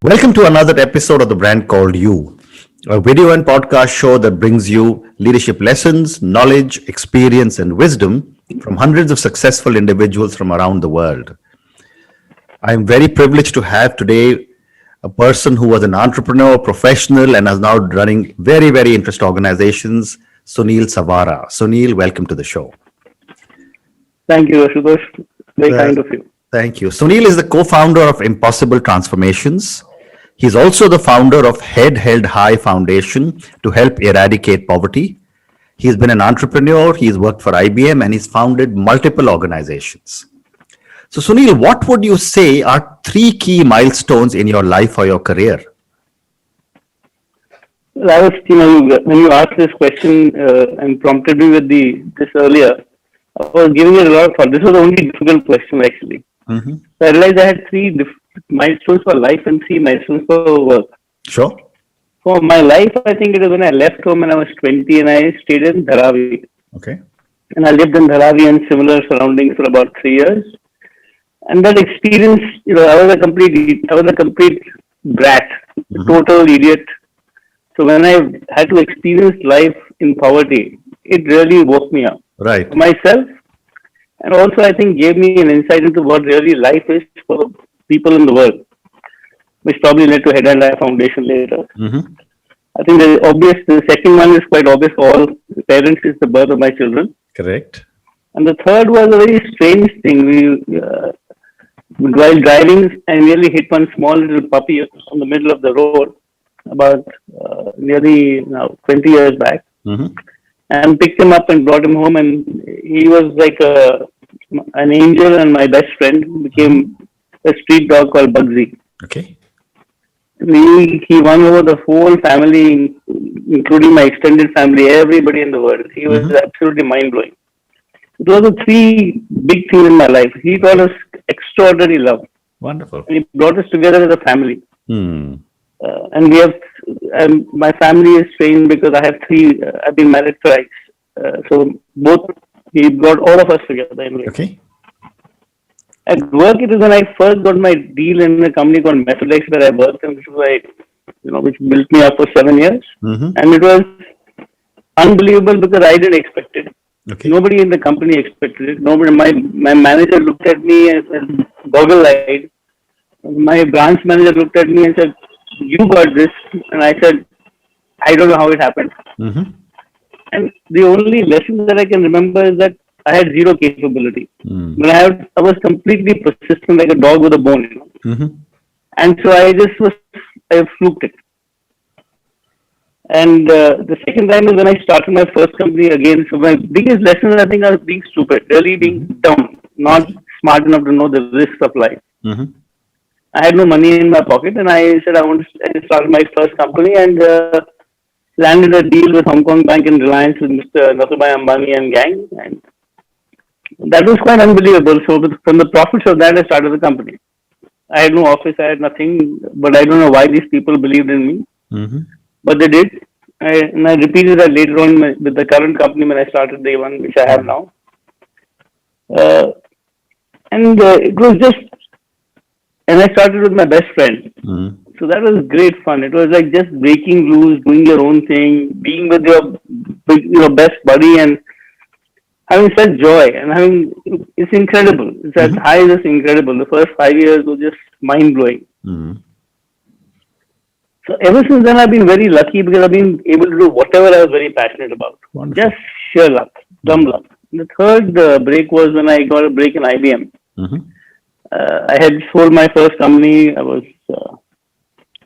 Welcome to another episode of The Brand Called You, a video and podcast show that brings you leadership lessons, knowledge, experience, and wisdom from hundreds of successful individuals from around the world. I am very privileged to have today a person who was an entrepreneur, professional, and is now running very, very interesting organizations, Sunil Savara. Sunil, welcome to the show. Thank you, Ashutosh. Very kind of you. Thank you. Sunil is the co-founder of Impossible Transformations. He's also the founder of Head Held High Foundation to help eradicate poverty. He's been an entrepreneur, he's worked for IBM, and he's founded multiple organizations. So Sunil, what would you say are three key milestones in your life or your career? Well, I was, when you asked this question and prompted me with this earlier, I was giving it a lot of thought. This was the only difficult question, actually. Mm-hmm. So I realized I had three milestones for life and three milestones for work. Sure. For my life, I think it was when I left home when I was 20 and I stayed in Dharavi. Okay. And I lived in Dharavi and similar surroundings for about 3 years. And that experience, I was a complete brat, a total idiot. So when I had to experience life in poverty, it really woke me up. Right. For myself, and also I think gave me an insight into what really life is for people in the world, which probably led to Head and High Foundation later. Mm-hmm. I think the second one is quite obvious for all parents, is the birth of my children. Correct. And the third was a very strange thing. While driving, I nearly hit one small little puppy on the middle of the road about nearly 20 years back. Mm-hmm. And picked him up and brought him home, and he was like an angel and my best friend. Became a street dog called Bugsy. Okay. He won over the whole family, including my extended family, everybody in the world. He was absolutely mind-blowing. It was the three big things in my life. He taught us extraordinary love. Wonderful. And he brought us together as a family. Hmm. And we have, my family is strange because I have three, I've been married twice. So he brought all of us together. Anyway. Okay. At work, it was when I first got my deal in a company called Methodex where I worked, and which built me up for 7 years. Mm-hmm. And it was unbelievable because I didn't expect it. Okay. Nobody in the company expected it. My manager looked at me and goggle-eyed. My branch manager looked at me and said, "You got this," and I said, "I don't know how it happened." Mm-hmm. And the only lesson that I can remember is that I had zero capability. But I was completely persistent, like a dog with a bone, Mm-hmm. And so I fluked it. And the second time is when I started my first company again. So my biggest lesson, I think, was being stupid, really being dumb, not smart enough to know the risks of life. Mm-hmm. I had no money in my pocket, and I said I started my first company and landed a deal with Hong Kong Bank and Reliance with Mr. Nathubhai Ambani and gang, and that was quite unbelievable. So from the profits of that, I started the company. I had no office, I had nothing, but I don't know why these people believed in me, but they did. And I repeated that later on with the current company when I started the one which I have now. And it was just. And I started with my best friend. Mm-hmm. So that was great fun. It was like just breaking loose, doing your own thing, being with your best buddy and having such joy. And it's incredible. It's that high is just incredible. The first 5 years were just mind-blowing. Mm-hmm. So ever since then, I've been very lucky because I've been able to do whatever I was very passionate about. Wonderful. Just sheer luck, dumb luck. The third break was when I got a break in IBM. Mm-hmm. I had sold my first company.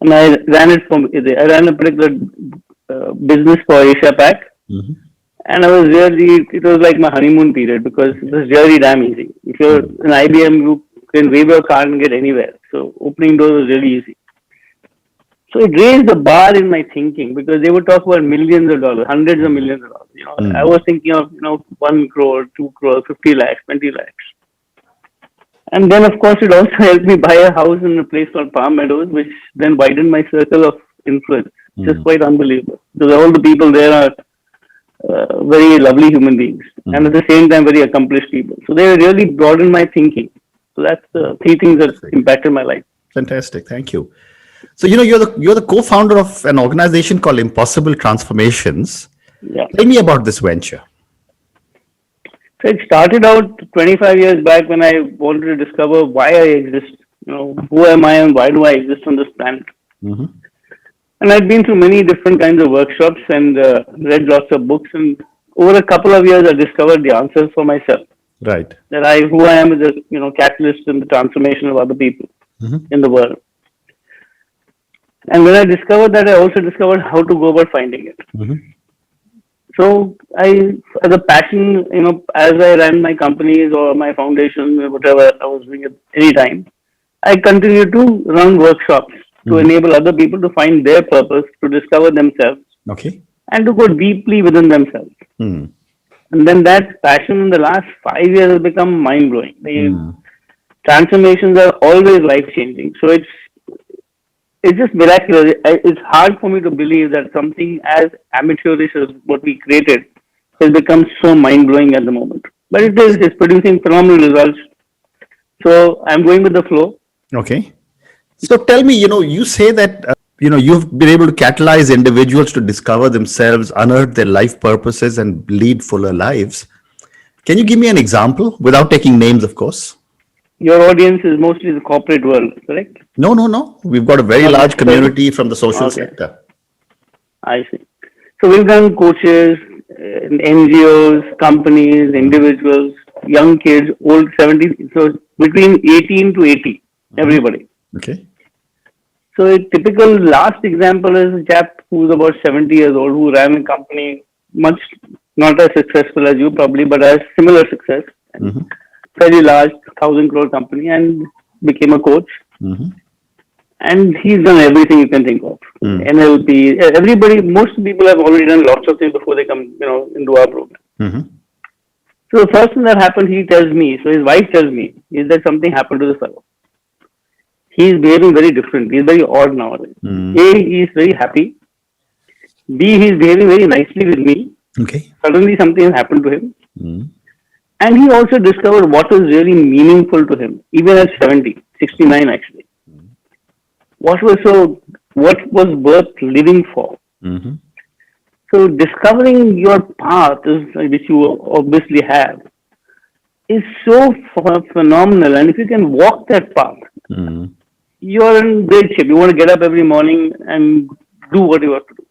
And I ran a particular business for Asia Pac. Mm-hmm. And it was like my honeymoon period because it was really damn easy. If you're in IBM, you can wave your card and get anywhere. So opening doors was really easy. So it raised the bar in my thinking because they would talk about millions of dollars, hundreds of millions of dollars. I was thinking of, 1 crore, 2 crore, 50 lakhs, 20 lakhs. And then, of course, it also helped me buy a house in a place called Palm Meadows, which then widened my circle of influence. It's just quite unbelievable. Because all the people there are very lovely human beings. And at the same time, very accomplished people. So they really broadened my thinking. So that's the three things that impacted my life. Fantastic. Thank you. So, you're the co-founder of an organization called Impossible Transformations. Yeah. Tell me about this venture. So it started out 25 years back when I wanted to discover why I exist. Who am I and why do I exist on this planet? Mm-hmm. And I'd been through many different kinds of workshops and read lots of books. And over a couple of years, I discovered the answers for myself. Right. That who I am is a catalyst in the transformation of other people in the world. And when I discovered that, I also discovered how to go about finding it. Mm-hmm. So as a passion, as I ran my companies or my foundation, whatever I was doing at any time, I continued to run workshops to enable other people to find their purpose, to discover themselves, Okay. and to go deeply within themselves. Mm. And then that passion in the last 5 years has become mind blowing. The transformations are always life changing. So it's just miraculous. It's hard for me to believe that something as amateurish as what we created has become so mind blowing at the moment. But it's producing phenomenal results. So I'm going with the flow. Okay. So tell me, you say that, you've been able to catalyze individuals to discover themselves, unearth their life purposes, and lead fuller lives. Can you give me an example without taking names, of course? Your audience is mostly the corporate world, correct? No. We've got a very large community from the social sector. I see. So we've done coaches, NGOs, companies, individuals, young kids, old 70s, so between 18 to 80, everybody. Okay. So a typical last example is a chap who's about 70 years old who ran a company, much not as successful as you probably, but as similar success. Very large 1,000 crore company, and became a coach. And he's done everything you can think of. NLP, everybody, most people have already done lots of things before they come, into our program. So the first thing that happened, he tells me, so his wife tells me, is that something happened to the fellow. He's behaving very different. He's very odd nowadays. A, he's very happy. B, he's behaving very nicely with me. Okay. Suddenly something has happened to him. And he also discovered what is really meaningful to him, even at 70, 69 actually. What was worth living for? So discovering your path, which you obviously have, is so phenomenal. And if you can walk that path, you're in great shape. You want to get up every morning and do what you have to do.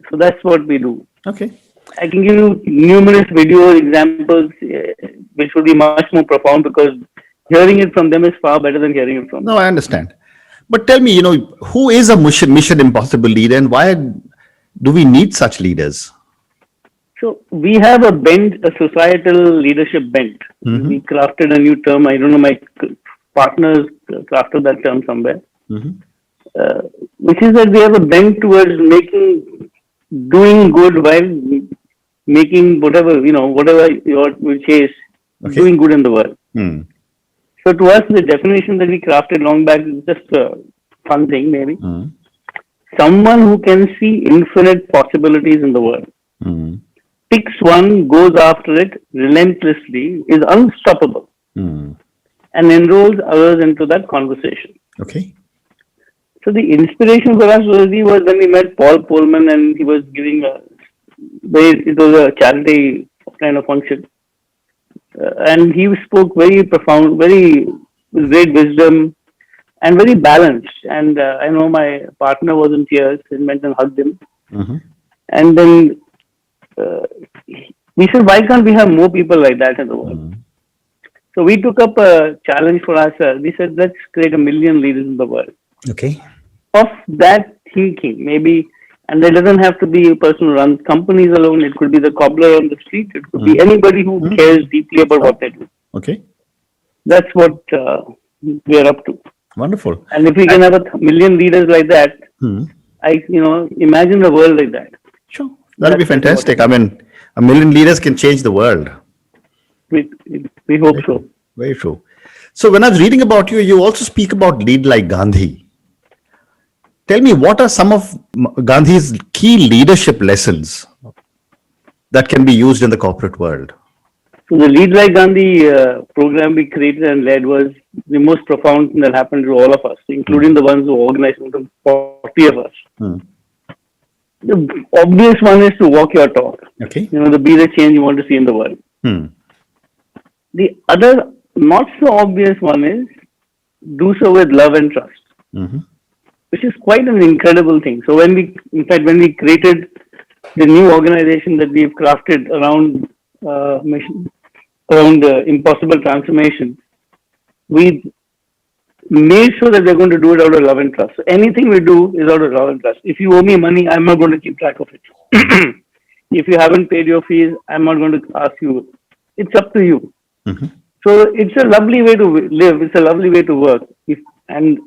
So that's what we do. Okay. I can give you numerous video examples, which would be much more profound because hearing it from them is far better than hearing it from them. No, I understand. But tell me, who is a Mission Impossible leader, and why do we need such leaders? So we have a societal leadership bent. We crafted a new term. I don't know, my partners crafted that term somewhere, which is that we have a bent towards doing good while making whatever you chase, doing good in the world. So to us, the definition that we crafted long back is just a fun thing, maybe. Someone who can see infinite possibilities in the world, picks one, goes after it relentlessly, is unstoppable, and enrolls others into that conversation. Okay. So the inspiration for us was when we met Paul Pullman, and he was giving it was a charity kind of function. And he spoke very profound, very great wisdom, and very balanced. And I know my partner was in tears and went and hugged him. And then we said, why can't we have more people like that in the world? So we took up a challenge for ourselves. We said, let's create 1 million leaders in the world. Okay. Of that thinking, maybe, and it doesn't have to be a person who runs companies alone. It could be the cobbler on the street. It could be anybody who cares deeply about what they do. Okay. That's what we're up to. Wonderful. And if we can have 1 million leaders like that, imagine the world like that. Sure. That'll be fantastic. I mean, 1 million leaders can change the world. We hope so. Very true. So when I was reading about you, you also speak about lead like Gandhi. Tell me, what are some of Gandhi's key leadership lessons that can be used in the corporate world? So the Lead Like Gandhi program we created and led was the most profound thing that happened to all of us, including the ones who organized it, the 40 of us. Hmm. The obvious one is to walk your talk. Okay. To be the change you want to see in the world. Hmm. The other not so obvious one is do so with love and trust, Mm-hmm. which is quite an incredible thing. So when we created the new organization that we've crafted around mission, around impossible transformation, we made sure that we're going to do it out of love and trust. So anything we do is out of love and trust. If you owe me money, I'm not going to keep track of it. If you haven't paid your fees, I'm not going to ask you. It's up to you. Mm-hmm. So it's a lovely way to live. It's a lovely way to work. And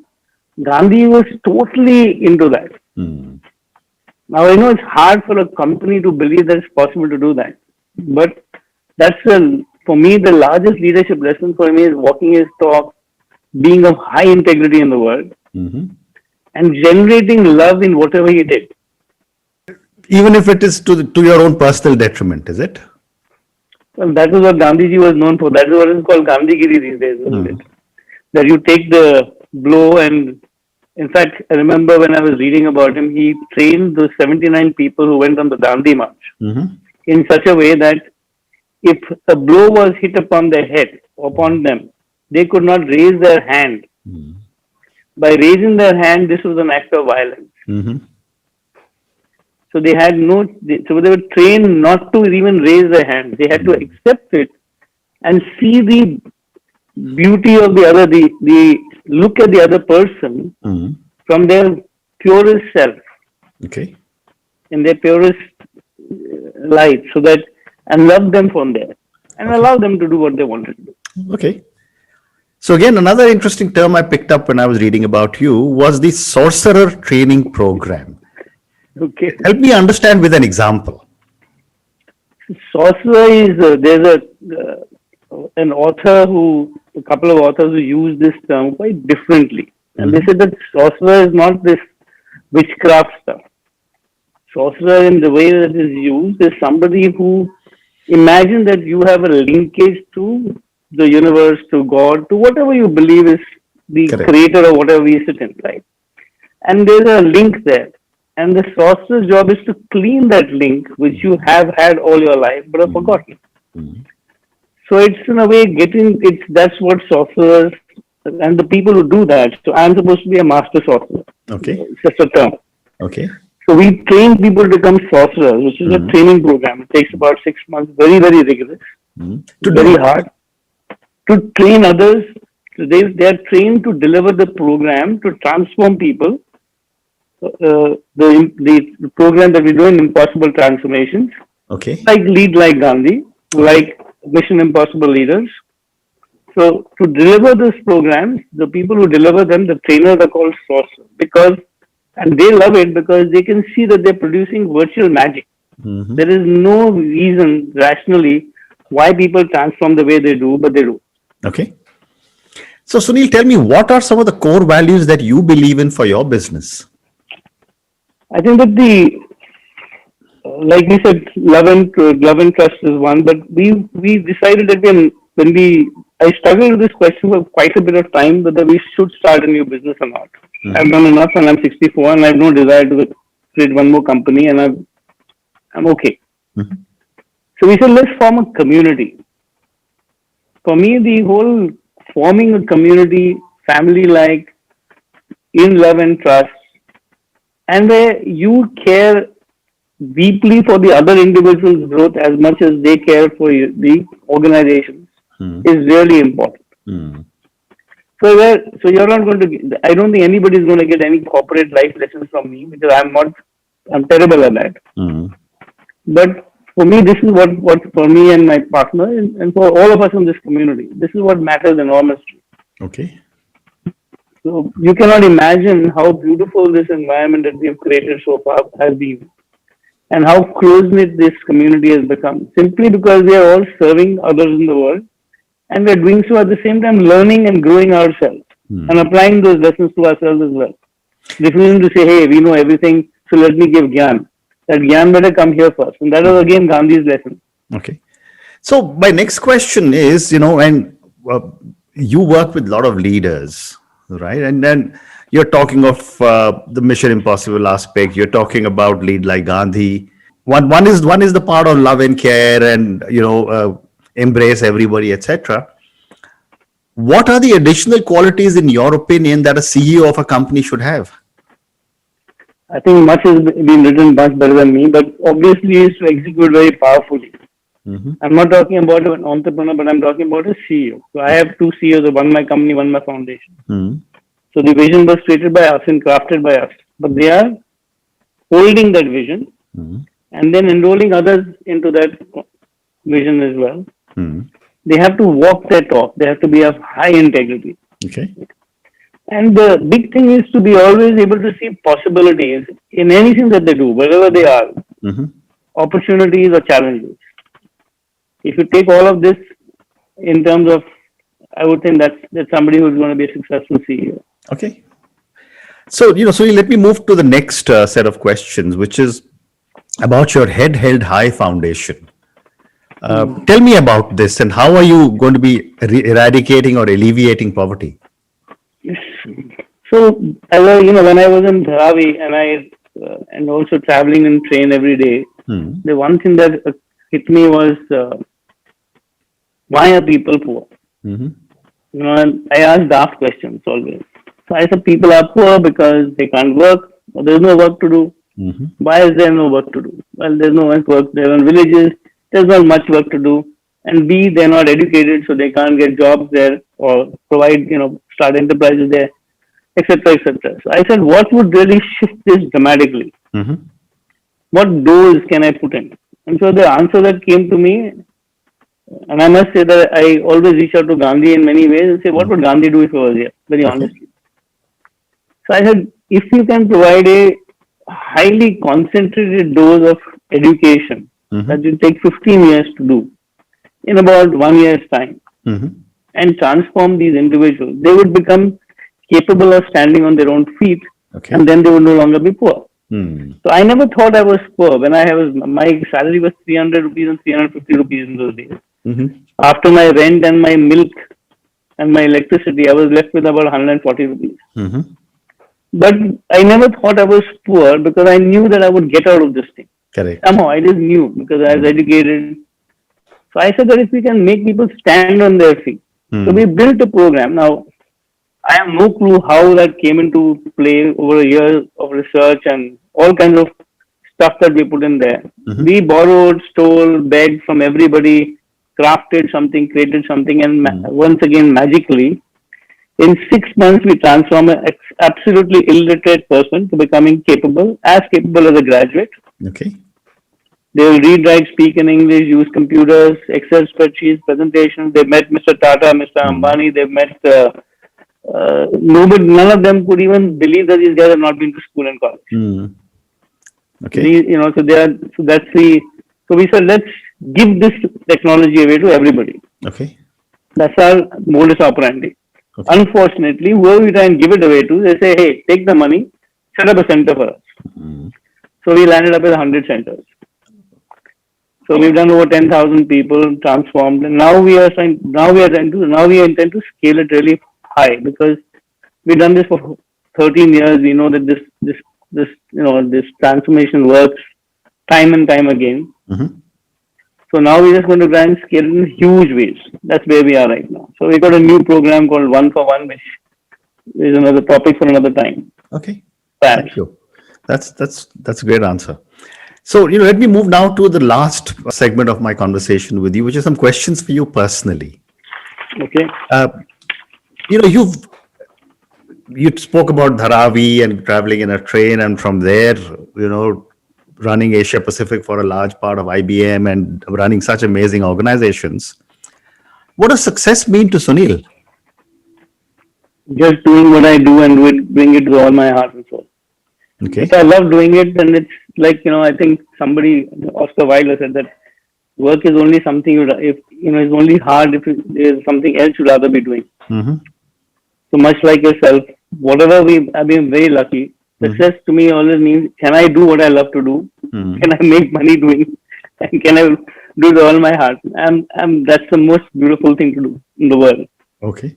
Gandhi was totally into that. Mm. Now, I know it's hard for a company to believe that it's possible to do that. But for me, the largest leadership lesson for me is walking his talk, being of high integrity in the world, Mm-hmm. and generating love in whatever he did. Even if it is to your own personal detriment, is it? Well, that is what Gandhiji was known for. That is what is called Gandhigiri these days, isn't it? That you take the blow, and in fact, I remember when I was reading about him, he trained those 79 people who went on the Dandi March Mm-hmm. in such a way that if a blow was hit upon their head, upon them, they could not raise their hand. Mm-hmm. By raising their hand, this was an act of violence. Mm-hmm. So they were trained not to even raise their hand. They had to accept it and see the beauty of the other, the look at the other person Mm-hmm. from their purest self, Okay. in their purest light, and love them from there and allow them to do what they wanted to do. Okay. So again, another interesting term I picked up when I was reading about you was the Sorcerer Training Program. Okay. Help me understand with an example. Sorcerer is, there's a couple of authors who use this term quite differently. And they said that sorcerer is not this witchcraft stuff. Sorcerer, in the way that it is used, is somebody who imagine that you have a linkage to the universe, to God, to whatever you believe is the Correct. creator or whatever we sit in, right? And there's a link there. And the sorcerer's job is to clean that link which you have had all your life but have forgotten. Mhm. So it's in a way that's what sorcerers and the people who do that. So I'm supposed to be a master sorcerer. Okay. It's just a term. Okay. So we train people to become sorcerers, which is a training program. It takes about 6 months, very, very rigorous, very hard. To train others, they are trained to deliver the program to transform people. The program that we do in Impossible Transformations, Okay. like Lead Like Gandhi, like Mission Impossible Leaders. So to deliver these programs, the people who deliver them, the trainers are called sorcerers and they love it because they can see that they're producing virtual magic. Mhm. There is no reason rationally why people transform the way they do, but they do. Okay. So Sunil, tell me, what are some of the core values that you believe in for your business? I think that like we said, love and trust is one, but we decided that I struggled with this question for quite a bit of time, whether we should start a new business or not. I've done enough and I'm 64 and I have no desire to create one more company and I'm okay. So we said, let's form a community. For me, the whole forming a community, family-like, in love and trust, and where you care deeply for the other individual's growth as much as they care for the organizations is really important. So you're not going to. I don't think anybody is going to get any corporate life lessons from me because I'm terrible at that. But for me, this is what for me and my partner and for all of us in this community, this is what matters enormously. Okay. So you cannot imagine how beautiful this environment that we have created so far has been, and how close-knit this community has become, simply because we are all serving others in the world, and we are doing so at the same time learning and growing ourselves, and applying those lessons to ourselves as well. Refusing to say, hey, we know everything, so let me give Gyan. That Gyan better come here first. And that was again Gandhi's lesson. Okay. So my next question is, and you work with a lot of leaders, right? And then you're talking of the Mission Impossible aspect. You're talking about lead like Gandhi. One is the part of love and care and embrace everybody, etc. What are the additional qualities, in your opinion, that a CEO of a company should have? I think much has been written much better than me, but obviously is to execute very powerfully. I'm not talking about an entrepreneur, but I'm talking about a CEO. So I have two CEOs, one my company, one my foundation. So the vision was created by us and crafted by us, but they are holding that vision and then enrolling others into that vision as well. They have to walk their talk. They have to be of high integrity. Okay. And the big thing is to be always able to see possibilities in anything that they do, wherever they are, opportunities or challenges. If you take all of this in terms of, I would think that's somebody who's going to be a successful CEO. Okay. So, let me move to the next set of questions, which is about your Head Held High Foundation. Tell me about this, and how are you going to be eradicating or alleviating poverty? So, when I was in Dharavi and also traveling in train every day, the one thing that hit me was, why are people poor? And I asked daft questions always. So I said people are poor because they can't work, or there's no work to do. Why is there no work to do? Well, there's no work. They're in villages. There's not much work to do. And B, they're not educated, so they can't get jobs there or provide, start enterprises there, etc., etc. So I said, what would really shift this dramatically? What doors can I put in? And so the answer that came to me, and I must say that I always reach out to Gandhi in many ways and say, what would Gandhi do if he was here? Very honestly. So I said, if you can provide a highly concentrated dose of education that will take 15 years to do in about 1 year's time and transform these individuals, they would become capable of standing on their own feet, and then they would no longer be poor. So I never thought I was poor when my salary was 300 rupees and 350 rupees in those days. After my rent and my milk and my electricity, I was left with about 140 rupees. But I never thought I was poor because I knew that I would get out of this thing. Correct. Somehow I just knew because I was educated. So I said that if we can make people stand on their feet. So we built a program. Now, I have no clue how that came into play over a year of research and all kinds of stuff that we put in there. We borrowed, stole, begged from everybody, crafted something, created something, and once again, magically, in 6 months, we transform an absolutely illiterate person to becoming as capable as a graduate. Okay. They will read, write, speak in English, use computers, Excel spreadsheets, presentations. They met Mr. Tata, Mr. Ambani. They met nobody. None of them could even believe that these guys have not been to school and college. Okay. So that's the. So we said, let's give this technology away to everybody. Okay. That's our modus operandi. Okay. Unfortunately, whoever we try and give it away to, they say, hey, take the money, set up a center for us. So we landed up with 100 centers. So we've done over 10,000 people transformed, and now we intend to scale it really high because we've done this for 13 years. We know that this transformation works time and time again. So now we're just going to try and scale it in huge ways. That's where we are right now. So we got a new program called One for One, which is another topic for another time. Okay. Thank you. That's a great answer. So, let me move now to the last segment of my conversation with you, which is some questions for you personally. Okay. You spoke about Dharavi and traveling in a train, and from there, running Asia Pacific for a large part of IBM and running such amazing organizations. What does success mean to Sunil? Just doing what I do and bring it with all my heart and soul. Okay. If I love doing it, and it's like, I think Oscar Wilde said that work is only something it's only hard if there's something else you'd rather be doing. So much like yourself, I've been very lucky. Success to me always means, can I do what I love to do? Can I make money doing? And can I do with all my heart. That's the most beautiful thing to do in the world. Okay.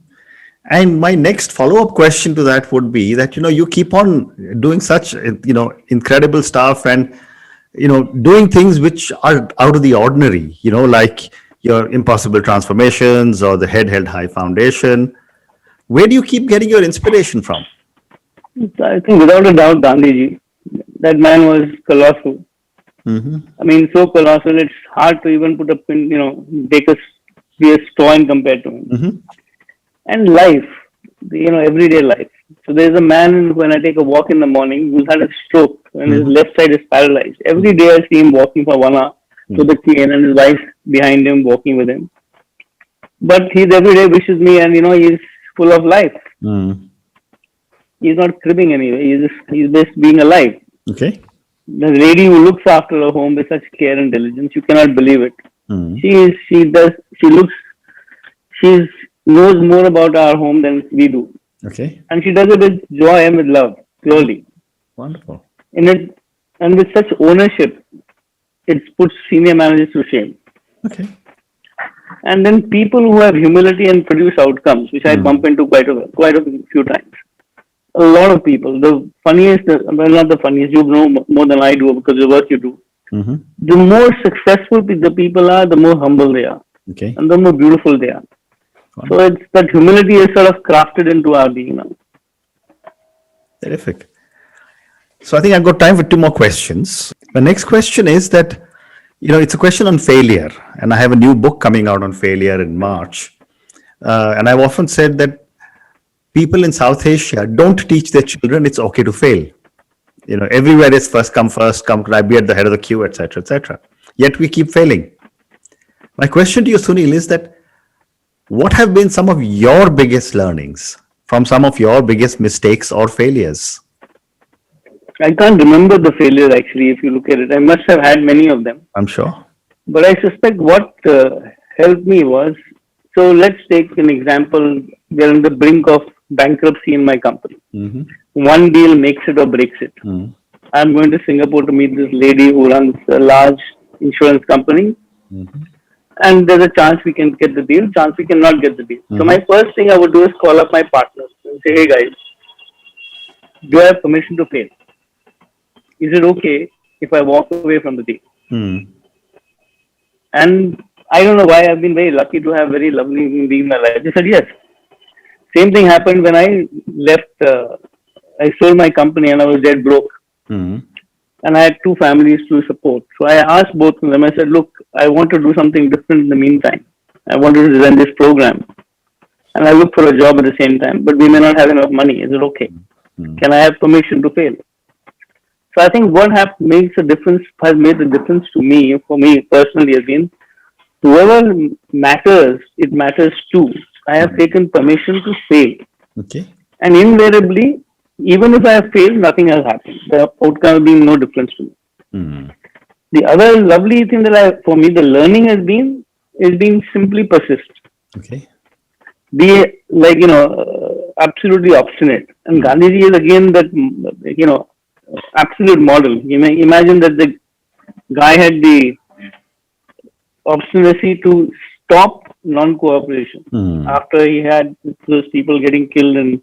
And my next follow-up question to that would be that, you keep on doing such, incredible stuff and, doing things which are out of the ordinary, like your impossible transformations or the Head Held High Foundation. Where do you keep getting your inspiration from? I think without a doubt, Gandhiji, that man was colossal. I mean, so colossal, it's hard to even put a pin, be a straw compared to him. And life, everyday life. So there's a man, when I take a walk in the morning, who's had a stroke and his left side is paralyzed. Every day I see him walking for 1 hour to the cane and his wife behind him walking with him. But he's every day wishes me, and he's full of life. He's not cribbing anyway. He's just being alive. Okay. The lady who looks after her home with such care and diligence, you cannot believe it. She knows more about our home than we do. Okay. And she does it with joy and with love, purely. Wonderful. And with such ownership, it puts senior managers to shame. Okay. And then people who have humility and produce outcomes, which I bump into quite a few times. A lot of people. The funniest, well, not the funniest, you know more than I do because of the work you do. The more successful the people are, the more humble they are. Okay. And the more beautiful they are. So it's that humility is sort of crafted into our being now. Terrific. So I think I've got time for 2 more questions. The next question is that, it's a question on failure. And I have a new book coming out on failure in March. And I've often said that people in South Asia don't teach their children it's okay to fail. Everywhere is first come, could I be at the head of the queue, etc., etc. Yet we keep failing. My question to you, Sunil, is that what have been some of your biggest learnings from some of your biggest mistakes or failures? I can't remember the failures actually, if you look at it. I must have had many of them. I'm sure. But I suspect what helped me was, so let's take an example. We're on the brink of bankruptcy in my company. One deal makes it or breaks it. I'm going to Singapore to meet this lady who runs a large insurance company. And there's a chance we can get the deal, chance we cannot get the deal. So my first thing I would do is call up my partners and say, hey guys, do I have permission to fail? Is it okay if I walk away from the deal? And I don't know why, I've been very lucky to have very lovely human beings in my life. They said yes. Same thing happened when I left. I sold my company and I was dead broke. And I had 2 families to support. So I asked both of them, I said, look, I want to do something different in the meantime. I want to design this program. And I look for a job at the same time, but we may not have enough money. Is it okay? Can I have permission to fail? So I think what has made the difference to me, for me personally, has been whoever matters, it matters too. I have taken permission to fail. Okay. And invariably, even if I have failed, nothing has happened. The outcome has been no difference to me. The other lovely thing that for me, the learning has been, is being simply persist. Okay. Be absolutely obstinate. And Gandhiji is again that, absolute model. You may imagine that the guy had the obstinacy to stop non-cooperation after he had those people getting killed and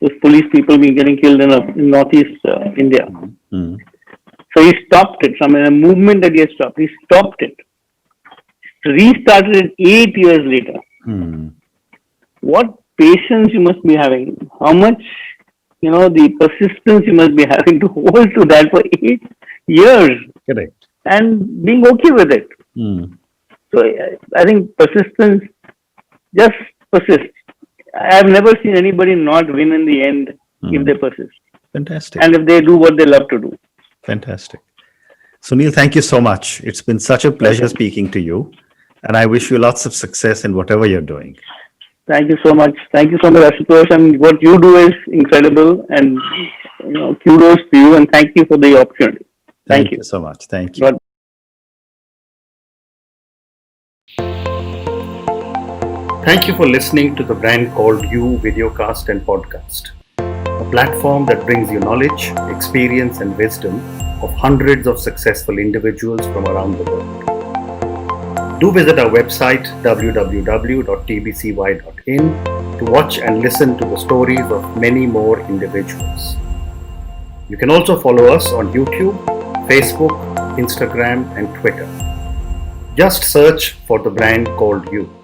those police people getting killed in northeast India. So he stopped it. From a movement that he had stopped, he stopped it. Restarted it 8 years later. What patience you must be having. How much, the persistence you must be having to hold to that for 8 years. Correct. And being okay with it. So I think persistence, just persist. I have never seen anybody not win in the end if they persist. Fantastic. And if they do what they love to do. Fantastic. Sunil, thank you so much. It's been such a pleasure speaking to you. And I wish you lots of success in whatever you're doing. Thank you so much. Thank you so much, Ashutosh. And what you do is incredible. And kudos to you. And thank you for the opportunity. Thank you so much. Thank you. Thank you for listening to the brand called You Videocast and Podcast, a platform that brings you knowledge, experience, and wisdom of hundreds of successful individuals from around the world. Do visit our website www.tbcy.in to watch and listen to the stories of many more individuals. You can also follow us on YouTube, Facebook, Instagram and Twitter. Just search for the brand called You.